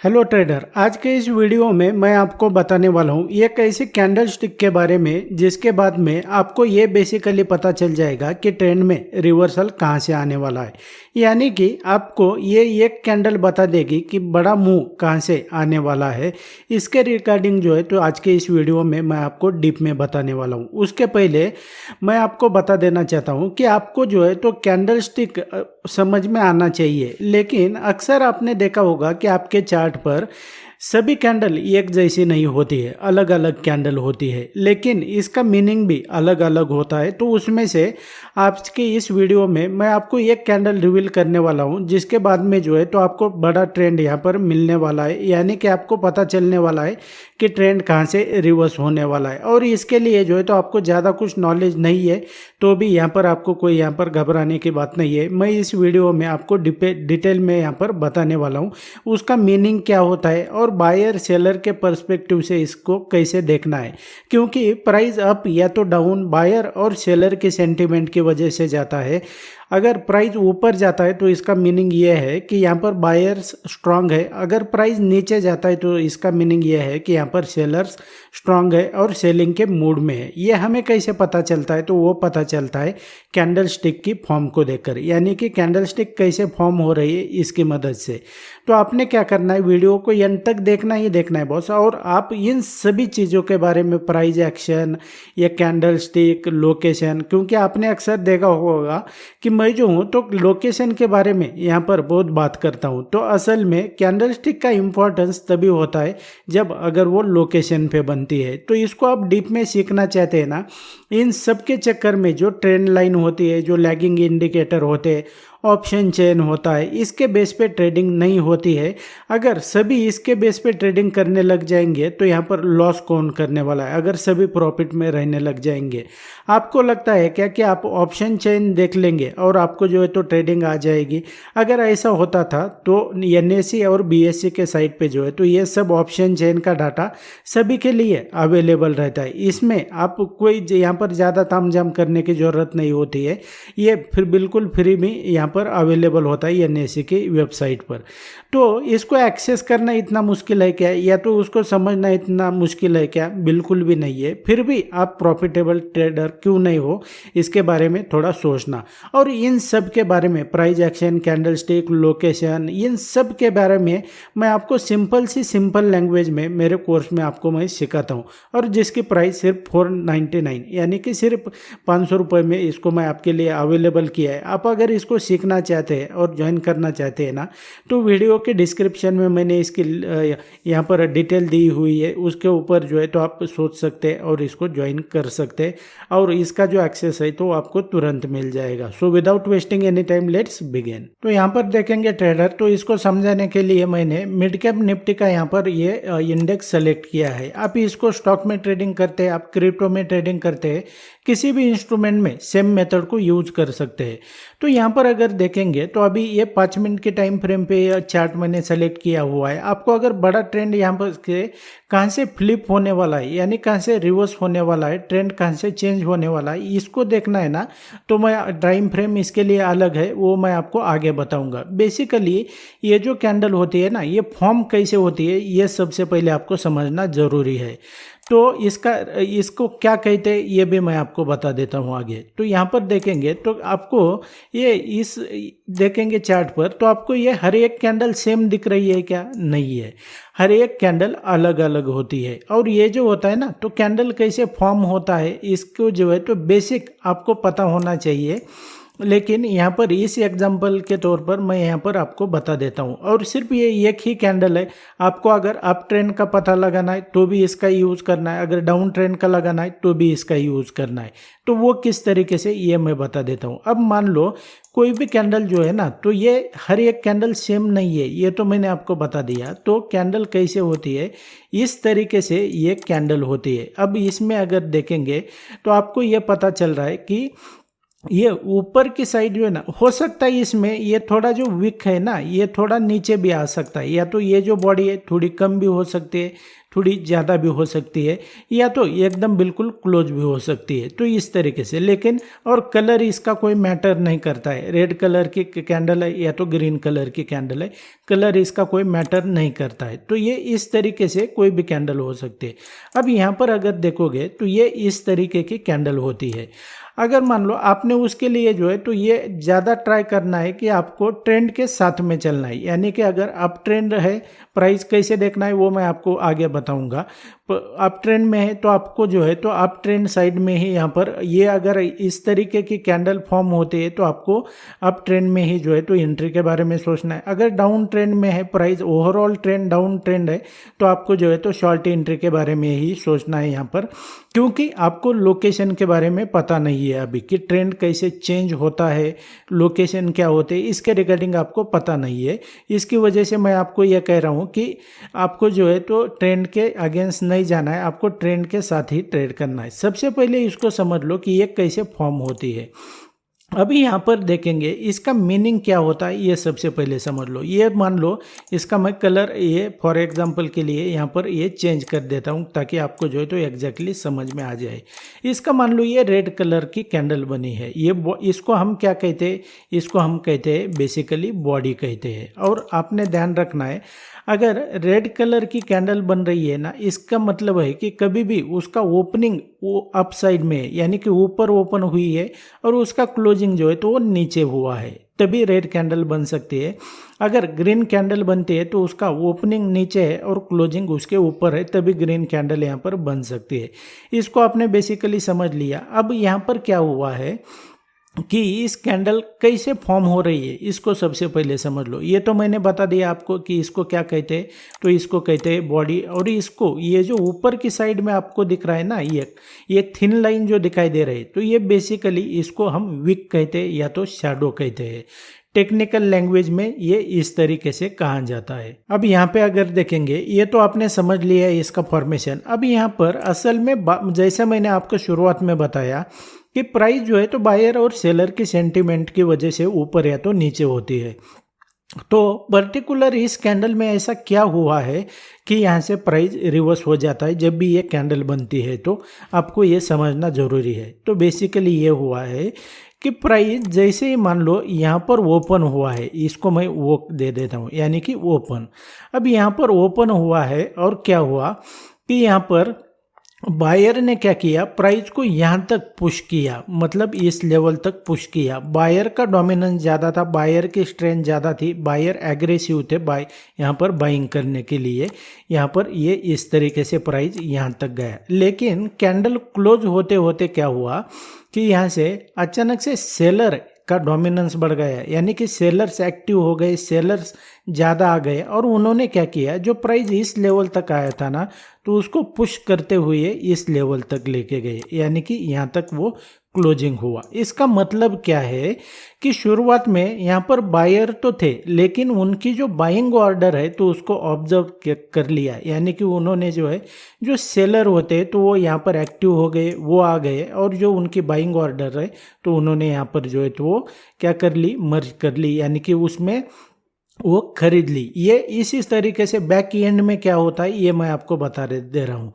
Hello trader, आज के इस वीडियो में मैं आपको बताने वाला हूँ एक ऐसी कैंडल स्टिक के बारे में जिसके बाद में आपको ये बेसिकली पता चल जाएगा कि ट्रेंड में रिवर्सल कहाँ से आने वाला है। यानी कि आपको ये एक कैंडल बता देगी कि बड़ा मूव कहाँ से आने वाला है। इसके रिगार्डिंग जो है तो आज के इस वीडियो में मैं आपको डीप में बताने वाला हूँ। उसके पहले मैं आपको बता देना चाहता हूँ कि आपको जो है तो कैंडल स्टिक समझ में आना चाहिए, लेकिन अक्सर आपने देखा होगा कि आपके चार्ट पर सभी कैंडल एक जैसी नहीं होती है, अलग अलग कैंडल होती है, लेकिन इसका मीनिंग भी अलग अलग होता है। तो उसमें से आज के इस वीडियो में मैं आपको एक कैंडल रिवील करने वाला हूं, जिसके बाद में जो है तो आपको बड़ा ट्रेंड यहां पर मिलने वाला है। यानी कि आपको पता चलने वाला है कि ट्रेंड कहां से रिवर्स होने वाला है। और इसके लिए जो है तो आपको ज़्यादा कुछ नॉलेज नहीं है तो भी यहाँ पर आपको कोई यहाँ पर घबराने की बात नहीं है। मैं इस वीडियो में आपको डिटेल में यहाँ पर बताने वाला हूँ उसका मीनिंग क्या होता है और बायर सेलर के पर्सपेक्टिव से इसको कैसे देखना है, क्योंकि प्राइस अप या तो डाउन बायर और सेलर के सेंटीमेंट की वजह से जाता है। अगर प्राइस ऊपर जाता है तो इसका मीनिंग ये है कि यहाँ पर बायर्स स्ट्रांग है, अगर प्राइस नीचे जाता है तो इसका मीनिंग ये है कि यहाँ पर सेलर्स स्ट्रांग है और सेलिंग के मूड में है। ये हमें कैसे पता चलता है? तो वो पता चलता है कैंडल स्टिक की फॉर्म को देखकर, यानी कि कैंडल स्टिक कैसे फॉर्म हो रही है इसकी मदद से। तो आपने क्या करना है, वीडियो को एंड तक देखना ही देखना है बॉस। और आप इन सभी चीज़ों के बारे में, प्राइस एक्शन या कैंडल स्टिक, लोकेशन, क्योंकि आपने अक्सर देखा होगा कि मैं जो हूँ तो लोकेशन के बारे में यहाँ पर बहुत बात करता हूँ। तो असल में कैंडल स्टिक का इम्पोर्टेंस तभी होता है जब अगर वो लोकेशन पे बनती है। तो इसको आप डीप में सीखना चाहते हैं ना, इन सब के चक्कर में जो ट्रेंड लाइन होती है, जो लैगिंग इंडिकेटर होते हैं, ऑप्शन चेन होता है, इसके बेस पे ट्रेडिंग नहीं होती है। अगर सभी इसके बेस पे ट्रेडिंग करने लग जाएंगे तो यहाँ पर लॉस कौन करने वाला है? अगर सभी प्रॉफिट में रहने लग जाएंगे, आपको लगता है क्या कि आप ऑप्शन चेन देख लेंगे और आपको जो है तो ट्रेडिंग आ जाएगी? अगर ऐसा होता था तो एनएससी और बीएससी के साइट पे जो है तो ये सब ऑप्शन चेन का डाटा सभी के लिए अवेलेबल रहता है। इसमें आप कोई यहाँ पर ज़्यादा तामझाम करने की ज़रूरत नहीं होती है, ये फिर बिल्कुल फ्री में यहाँ पर अवेलेबल होता है एनएससी की वेबसाइट पर। तो इसको एक्सेस करना इतना मुश्किल है क्या, या तो उसको समझना इतना मुश्किल है क्या? बिल्कुल भी नहीं है। फिर भी आप प्रॉफिटेबल ट्रेडर क्यों नहीं हो, इसके बारे में थोड़ा सोचना। और इन सब के बारे में, price action, candle stick, location, इन सब के बारे में मैं आपको सिंपल लैंग्वेज में मेरे कोर्स में आपको मैं सिखाता हूँ, और जिसकी प्राइस सिर्फ 499 यानी कि सिर्फ 500 रुपये में इसको मैं आपके लिए अवेलेबल किया है। आप अगर इसको सीखना चाहते हैं और ज्वाइन करना चाहते हैं ना, तो वीडियो के डिस्क्रिप्शन में मैंने इसकी यहाँ पर डिटेल दी हुई है, उसके ऊपर जो है तो आप सोच सकते हैं और इसको ज्वाइन कर सकते हैं, और इसका जो एक्सेस है तो आपको तुरंत मिल जाएगा। So without wasting any time let's begin. तो यहाँ पर देखेंगे ट्रेडर, तो इसको समझाने के लिए मैंने मिड कैप निफ्टी का यहाँ पर ये इंडेक्स सेलेक्ट किया है। आप इसको स्टॉक में ट्रेडिंग करते हैं, आप क्रिप्टो में ट्रेडिंग करते हैं, किसी भी इंस्ट्रूमेंट में सेम मेथड को यूज कर सकते हैं। तो यहाँ पर अगर देखेंगे तो अभी ये 5 मिनट के टाइम फ्रेम पे चार्ट मैंने सेलेक्ट किया हुआ है। आपको अगर बड़ा ट्रेंड यहाँ पर कहाँ से फ्लिप होने वाला है, यानी कहाँ से रिवर्स होने वाला है, ट्रेंड कहाँ से चेंज होने वाला है, इसको देखना है ना, तो मैं टाइम फ्रेम इसके लिए अलग है, वो मैं आपको आगे बताऊंगा। बेसिकली ये जो कैंडल होती है ना, ये फॉर्म कैसे होती है ये सबसे पहले आपको समझना जरूरी है। तो इसको क्या कहते हैं ये भी मैं आपको बता देता हूँ आगे। तो यहाँ पर देखेंगे तो आपको ये देखेंगे चार्ट पर, तो आपको ये हर एक कैंडल सेम दिख रही है क्या? नहीं है, हर एक कैंडल अलग अलग होती है। और ये जो होता है ना, तो कैंडल कैसे फॉर्म होता है इसको जो है तो बेसिक आपको पता होना चाहिए। लेकिन यहाँ पर इस एग्जांपल के तौर पर मैं यहाँ पर आपको बता देता हूँ, और सिर्फ ये एक ही कैंडल है। आपको अगर अप ट्रेंड का पता लगाना है तो भी इसका यूज़ करना है, अगर डाउन ट्रेंड का लगाना है तो भी इसका यूज़ करना है। तो वो किस तरीके से ये मैं बता देता हूँ। अब मान लो कोई भी कैंडल जो है ना, तो ये हर एक कैंडल सेम नहीं है, ये तो मैंने आपको बता दिया। तो कैंडल कैसे होती है, इस तरीके से ये कैंडल होती है। अब इसमें अगर देखेंगे तो आपको ये पता चल रहा है कि ये ऊपर की साइड जो है ना, हो सकता है इसमें ये थोड़ा जो विक है ना, ये थोड़ा नीचे भी आ सकता है, या तो ये जो बॉडी है थोड़ी कम भी हो सकती है, थोड़ी ज़्यादा भी हो सकती है या तो एकदम बिल्कुल क्लोज भी हो सकती है। तो इस तरीके से, लेकिन और कलर इसका कोई मैटर नहीं करता है, रेड कलर की कैंडल है या तो ग्रीन कलर की कैंडल है, कलर इसका कोई मैटर नहीं करता है। तो ये इस तरीके से कोई भी कैंडल हो सकती है। अब यहाँ पर अगर देखोगे तो ये इस तरीके की कैंडल होती है। अगर मान लो आपने उसके लिए जो है तो ये ज़्यादा ट्राई करना है कि आपको ट्रेंड के साथ में चलना है, यानी कि अगर अप ट्रेंड है, प्राइस कैसे देखना है वो मैं आपको आगे बताऊंगा। अप ट्रेंड में है तो आपको जो है तो अप ट्रेंड साइड में ही यहाँ पर ये अगर इस तरीके की कैंडल फॉर्म होती है तो आपको अप ट्रेंड में ही जो है तो एंट्री के बारे में सोचना है। अगर डाउन ट्रेंड में है, price overall trend down trend है, तो आपको जो है तो शॉर्ट एंट्री के बारे में ही सोचना है यहाँ पर, क्योंकि आपको लोकेशन के बारे में पता नहीं है अभी कि ट्रेंड कैसे चेंज होता है, लोकेशन क्या होते हैं, इसके रिगार्डिंग आपको पता नहीं है। इसकी वजह से मैं आपको यह कह रहा हूँ कि आपको जो है तो ट्रेंड के अगेंस्ट नहीं जाना है, आपको ट्रेंड के साथ ही ट्रेड करना है। सबसे पहले इसको समझ लो कि ये कैसे फॉर्म होती है। अभी यहाँ पर देखेंगे इसका मीनिंग क्या होता है, ये सबसे पहले समझ लो। ये मान लो इसका मैं कलर ये फॉर एग्जांपल के लिए यहाँ पर ये चेंज कर देता हूँ ताकि आपको जो है तो एग्जैक्टली समझ में आ जाए। इसका मान लो ये रेड कलर की कैंडल बनी है, ये इसको हम क्या कहते हैं, इसको हम कहते हैं बेसिकली बॉडी कहते हैं। और आपने ध्यान रखना है, अगर रेड कलर की कैंडल बन रही है ना, इसका मतलब है कि कभी भी उसका ओपनिंग वो अप साइड में है, यानी कि ऊपर ओपन हुई है और उसका क्लोजिंग जो है तो वो नीचे हुआ है, तभी रेड कैंडल बन सकती है। अगर ग्रीन कैंडल बनती है तो उसका ओपनिंग नीचे है और क्लोजिंग उसके ऊपर है, तभी ग्रीन कैंडल यहाँ पर बन सकती है। इसको आपने बेसिकली समझ लिया। अब यहाँ पर क्या हुआ है कि इस कैंडल कैसे फॉर्म हो रही है, इसको सबसे पहले समझ लो। ये तो मैंने बता दिया आपको कि इसको क्या कहते हैं, तो इसको कहते हैं बॉडी। और इसको ये जो ऊपर की साइड में आपको दिख रहा है ना, ये थिन लाइन जो दिखाई दे रही है, तो ये बेसिकली इसको हम विक कहते हैं या तो शैडो कहते हैं। टेक्निकल लैंग्वेज में ये इस तरीके से कहा जाता है। अब यहाँ पे अगर देखेंगे, ये तो आपने समझ लिया है इसका फॉर्मेशन। अब यहाँ पर असल में जैसा मैंने आपको शुरुआत में बताया कि प्राइस जो है तो बायर और सेलर की सेंटीमेंट की वजह से ऊपर या तो नीचे होती है। तो पर्टिकुलर इस कैंडल में ऐसा क्या हुआ है कि यहाँ से प्राइस रिवर्स हो जाता है जब भी ये कैंडल बनती है, तो आपको ये समझना जरूरी है। तो बेसिकली ये हुआ है कि प्राइस जैसे ही मान लो यहाँ पर ओपन हुआ है, इसको मैं वो दे देता हूँ, यानी कि ओपन। अब यहाँ पर ओपन हुआ है और क्या हुआ कि यहाँ पर बायर ने क्या किया, प्राइस को यहाँ तक पुश किया, मतलब इस लेवल तक पुश किया। बायर का डोमिनेंस ज़्यादा था, बायर की स्ट्रेंथ ज़्यादा थी, बायर एग्रेसिव थे बाय यहाँ पर बाइंग करने के लिए। यहाँ पर ये इस तरीके से प्राइस यहाँ तक गया। लेकिन कैंडल क्लोज होते होते क्या हुआ कि यहाँ से अचानक से सेलर का डोमिनेंस बढ़ गया, यानी कि सेलर्स एक्टिव हो गए, सेलर्स ज़्यादा आ गए और उन्होंने क्या किया, जो प्राइस इस लेवल तक आया था ना, तो उसको पुश करते हुए इस लेवल तक लेके गए, यानी कि यहाँ तक वो क्लोजिंग हुआ। इसका मतलब क्या है कि शुरुआत में यहाँ पर बायर तो थे, लेकिन उनकी जो बाइंग ऑर्डर है तो उसको ऑब्जर्व कर लिया, यानी कि उन्होंने जो है जो सेलर होते हैं तो वो यहाँ पर एक्टिव हो गए, वो आ गए, और जो उनकी बाइंग ऑर्डर है तो उन्होंने यहाँ पर जो है तो वो क्या कर ली, मर्ज कर ली, यानी कि उसमें वो खरीद ली। ये इसी तरीके से बैक एंड में क्या होता है ये मैं आपको बता दे रहा हूँ।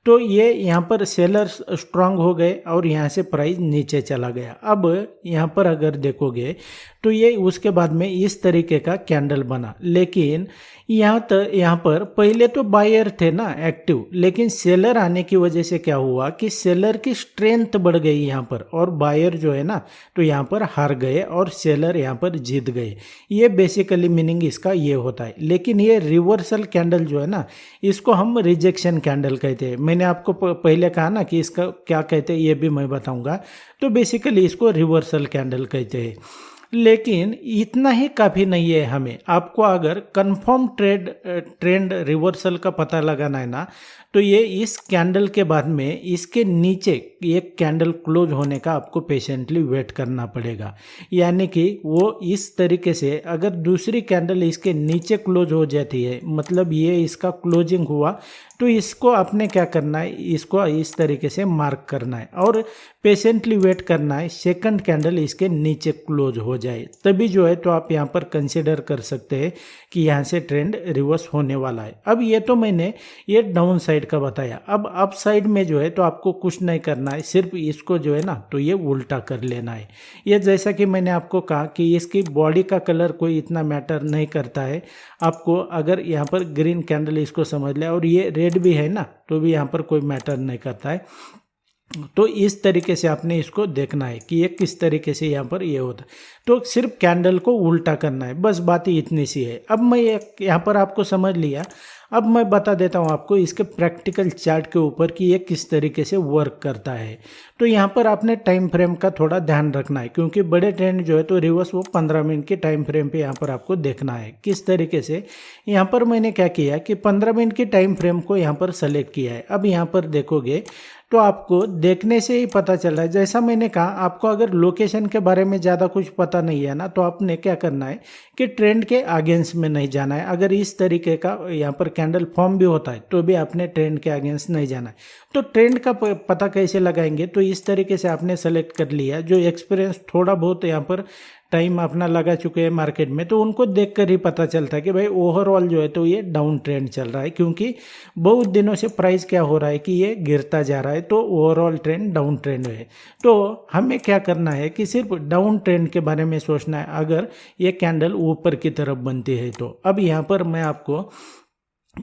तो ये यहाँ पर सेलर्स स्ट्रांग हो गए और यहाँ से प्राइस नीचे चला गया। अब यहाँ पर अगर देखोगे तो ये उसके बाद में इस तरीके का कैंडल बना, लेकिन यहाँ पर पहले तो बायर थे ना एक्टिव, लेकिन सेलर आने की वजह से क्या हुआ कि सेलर की स्ट्रेंथ बढ़ गई यहाँ पर, और बायर जो है ना तो यहाँ पर हार गए और सेलर यहाँ पर जीत गए। ये बेसिकली मीनिंग इसका ये होता है। लेकिन ये रिवर्सल कैंडल जो है ना, इसको हम रिजेक्शन कैंडल कहते हैं। मैंने आपको पहले कहा ना कि इसका क्या कहते हैं ये भी मैं बताऊंगा। तो बेसिकली इसको रिवर्सल कैंडल कहते हैं। लेकिन इतना ही काफ़ी नहीं है हमें। आपको अगर कंफर्म ट्रेंड रिवर्सल का पता लगाना है ना, तो ये इस कैंडल के बाद में इसके नीचे एक कैंडल क्लोज होने का आपको पेशेंटली वेट करना पड़ेगा। यानी कि वो इस तरीके से अगर दूसरी कैंडल इसके नीचे क्लोज हो जाती है, मतलब ये इसका क्लोजिंग हुआ, तो इसको आपने क्या करना है, इसको इस तरीके से मार्क करना है और पेशेंटली वेट करना है सेकंड कैंडल इसके नीचे क्लोज हो जाए, तभी जो है तो आप यहाँ पर कंसिडर कर सकते हैं कि यहाँ से ट्रेंड रिवर्स होने वाला है। अब ये तो मैंने ये डाउन साइड का बताया। अब अप साइड में जो है तो आपको कुछ नहीं करना है, सिर्फ इसको जो है ना तो ये उल्टा कर लेना है। ये जैसा कि मैंने आपको कहा कि इसकी बॉडी का कलर कोई इतना मैटर नहीं करता है। आपको अगर यहाँ पर ग्रीन कैंडल इसको समझ ले और ये रेड भी है ना तो भी यहाँ पर कोई मैटर नहीं करता है। तो इस तरीके से आपने इसको देखना है कि ये किस तरीके से यहाँ पर ये होता है। तो सिर्फ कैंडल को उल्टा करना है, बस बात ही इतनी सी है। अब मैं यहाँ पर आपको समझ लिया। अब मैं बता देता हूँ आपको इसके प्रैक्टिकल चार्ट के ऊपर कि ये किस तरीके से वर्क करता है। तो यहाँ पर आपने टाइम फ्रेम का थोड़ा ध्यान रखना है, क्योंकि बड़े ट्रेंड जो है तो रिवर्स वो 15 मिनट के टाइम फ्रेम पे यहाँ पर आपको देखना है किस तरीके से। यहाँ पर मैंने क्या किया कि 15 मिनट के टाइम फ्रेम को यहाँ पर सेलेक्ट किया है। अब यहाँ पर देखोगे तो आपको देखने से ही पता चल रहा है। जैसा मैंने कहा, आपको अगर लोकेशन के बारे में ज़्यादा कुछ पता नहीं है ना तो आपने क्या करना है कि ट्रेंड के अगेंस्ट में नहीं जाना है। अगर इस तरीके का यहाँ पर कैंडल फॉर्म भी होता है तो भी आपने ट्रेंड के अगेंस्ट नहीं जाना है। तो ट्रेंड का पता कैसे लगाएंगे, तो इस तरीके से आपने सेलेक्ट कर लिया। जो एक्सपीरियंस थोड़ा बहुत यहाँ पर टाइम अपना लगा चुके हैं मार्केट में, तो उनको देखकर ही पता चलता है कि भाई ओवरऑल जो है तो ये डाउन ट्रेंड चल रहा है, क्योंकि बहुत दिनों से प्राइस क्या हो रहा है कि ये गिरता जा रहा है, तो ओवरऑल ट्रेंड डाउन ट्रेंड है। तो हमें क्या करना है कि सिर्फ डाउन ट्रेंड के बारे में सोचना है अगर ये कैंडल ऊपर की तरफ बनती है तो। अब यहाँ पर मैं आपको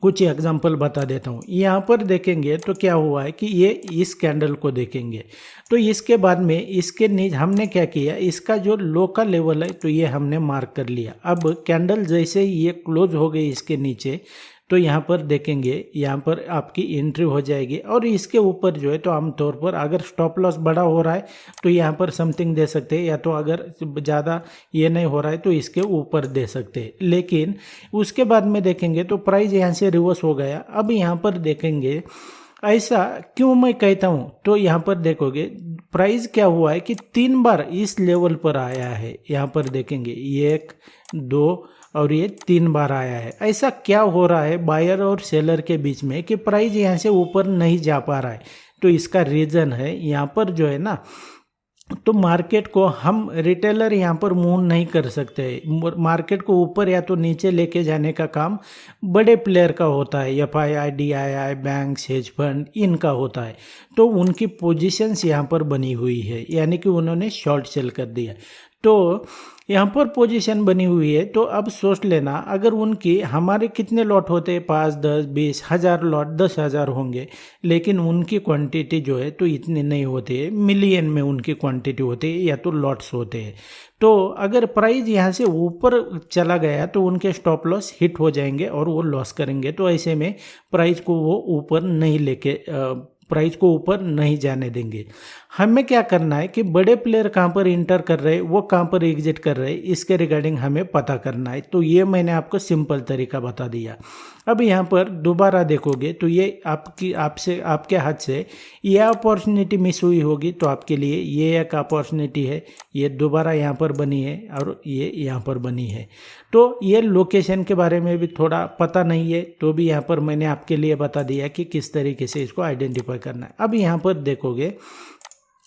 कुछ एग्जाम्पल बता देता हूँ। यहाँ पर देखेंगे तो क्या हुआ है कि ये इस कैंडल को देखेंगे तो इसके बाद में इसके नीचे हमने क्या किया, इसका जो लो का लेवल है तो ये हमने मार्क कर लिया। अब कैंडल जैसे ही ये क्लोज हो गई इसके नीचे तो यहाँ पर देखेंगे, यहाँ पर आपकी एंट्री हो जाएगी। और इसके ऊपर जो है तो आमतौर पर अगर स्टॉप लॉस बड़ा हो रहा है तो यहाँ पर समथिंग दे सकते हैं, या तो अगर ज़्यादा ये नहीं हो रहा है तो इसके ऊपर दे सकते हैं। लेकिन उसके बाद में देखेंगे तो प्राइस यहाँ से रिवर्स हो गया। अब यहाँ पर देखेंगे ऐसा क्यों मैं कहता हूँ, तो यहाँ पर देखोगे प्राइस क्या हुआ है कि 3 बार इस लेवल पर आया है। यहाँ पर देखेंगे 1, 2 और ये 3 बार आया है। ऐसा क्या हो रहा है बायर और सेलर के बीच में कि प्राइस यहाँ से ऊपर नहीं जा पा रहा है। तो इसका रीज़न है यहाँ पर जो है ना, तो मार्केट को हम रिटेलर यहाँ पर मूव नहीं कर सकते। मार्केट को ऊपर या तो नीचे लेके जाने का काम बड़े प्लेयर का होता है, FII, DII, bank, hedge fund, इनका होता है। तो उनकी पोजीशंस यहाँ पर बनी हुई है, यानी कि उन्होंने शॉर्ट सेल कर दिया। तो यहाँ पर पोजीशन बनी हुई है। तो अब सोच लेना, अगर उनकी हमारे कितने लॉट होते हैं, 5, 10, 20 हज़ार लॉट, 10,000 होंगे, लेकिन उनकी क्वांटिटी जो है तो इतनी नहीं होती है, मिलियन में उनकी क्वांटिटी होती है या तो लॉट्स होते हैं। तो अगर प्राइस यहाँ से ऊपर चला गया तो उनके स्टॉप लॉस हिट हो जाएंगे और वो लॉस करेंगे। तो ऐसे में प्राइस को वो ऊपर नहीं लेके प्राइस को ऊपर नहीं जाने देंगे। हमें क्या करना है कि बड़े प्लेयर कहाँ पर इंटर कर रहे हैं, वो कहाँ पर एग्जिट कर रहे हैं, इसके रिगार्डिंग हमें पता करना है। तो ये मैंने आपको सिंपल तरीका बता दिया। अब यहाँ पर दोबारा देखोगे तो ये आपके हाथ से ये अपॉर्चुनिटी मिस हुई होगी, तो आपके लिए ये एक अपॉर्चुनिटी है। ये दोबारा यहाँ पर बनी है और ये यहाँ पर बनी है। तो ये लोकेशन के बारे में भी थोड़ा पता नहीं है, तो भी यहाँ पर मैंने आपके लिए बता दिया कि किस तरीके से इसको आइडेंटिफाई करना है। अब यहाँ पर देखोगे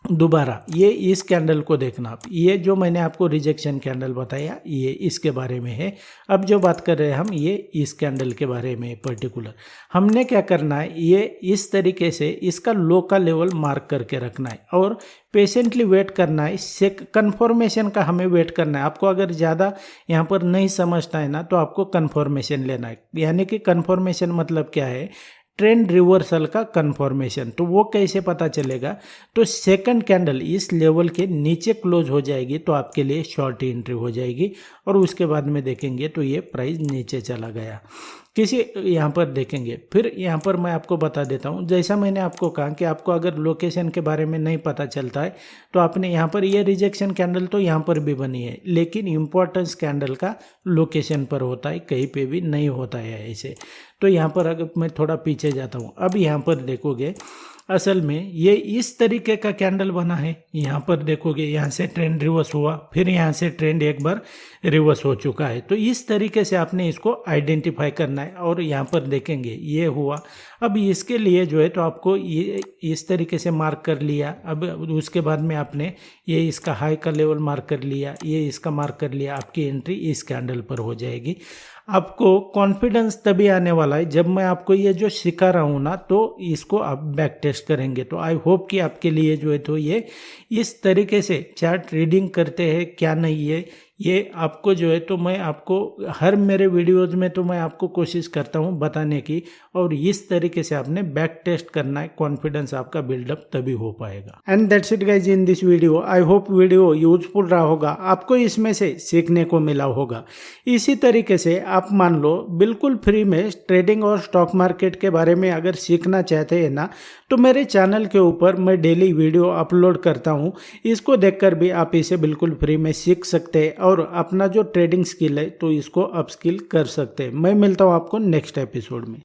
दोबारा ये इस कैंडल को देखना आप, ये जो मैंने आपको रिजेक्शन कैंडल बताया ये इसके बारे में है। अब जो बात कर रहे हैं हम ये इस कैंडल के बारे में पर्टिकुलर, हमने क्या करना है, ये इस तरीके से इसका लो का लेवल मार्क करके रखना है और पेशेंटली वेट करना है। इससे कन्फर्मेशन का हमें वेट करना है। आपको अगर ज़्यादा यहाँ पर नहीं समझता है ना तो आपको कन्फर्मेशन लेना है। यानी कि कन्फर्मेशन मतलब क्या है, ट्रेंड रिवर्सल का कन्फर्मेशन। तो वो कैसे पता चलेगा, तो सेकंड कैंडल इस लेवल के नीचे क्लोज हो जाएगी तो आपके लिए शॉर्ट एंट्री हो जाएगी और उसके बाद में देखेंगे तो ये प्राइस नीचे चला गया। किसी यहाँ पर देखेंगे, फिर यहाँ पर मैं आपको बता देता हूँ, जैसा मैंने आपको कहा कि आपको अगर लोकेशन के बारे में नहीं पता चलता है तो आपने यहाँ पर ये रिजेक्शन कैंडल तो यहाँ पर भी बनी है, लेकिन इम्पोर्टेंस कैंडल का लोकेशन पर होता है, कहीं पे भी नहीं होता है ऐसे। तो यहाँ पर अगर मैं थोड़ा पीछे जाता हूँ, अब यहाँ पर देखोगे असल में ये इस तरीके का कैंडल बना है। यहाँ पर देखोगे, यहाँ से ट्रेंड रिवर्स हुआ, फिर यहाँ से ट्रेंड एक बार रिवर्स हो चुका है। तो इस तरीके से आपने इसको आइडेंटिफाई करना है। और यहाँ पर देखेंगे ये हुआ। अब इसके लिए जो है तो आपको ये इस तरीके से मार्क कर लिया। अब उसके बाद में आपने ये इसका हाई का लेवल मार्क कर लिया, ये इसका मार्क कर लिया, आपकी एंट्री इस कैंडल पर हो जाएगी। आपको कॉन्फिडेंस तभी आने वाला है जब मैं आपको ये जो सिखा रहा हूँ ना, तो इसको आप बैक टेस्ट करेंगे। तो आई होप कि आपके लिए जो है तो ये इस तरीके से चार्ट रीडिंग करते हैं क्या नहीं है, ये आपको जो है तो मैं आपको हर मेरे वीडियोज़ में तो मैं आपको कोशिश करता हूँ बताने की। और इस तरीके से आपने बैक टेस्ट करना है, कॉन्फिडेंस आपका बिल्डअप तभी हो पाएगा। And that's it guys in this video. I hope video useful रहा होगा, आपको इसमें से सीखने को मिला होगा। इसी तरीके से आप मान लो बिल्कुल फ्री में ट्रेडिंग और स्टॉक मार्केट के बारे में अगर सीखना चाहते हैं ना, तो मेरे चैनल के ऊपर मैं डेली वीडियो अपलोड करता हूँ। इसको देखकर भी आप इसे बिल्कुल फ्री में सीख सकते हैं और अपना जो ट्रेडिंग स्किल है तो इसको अपस्किल कर सकते हैं। मैं मिलता हूँ आपको नेक्स्ट एपिसोड में।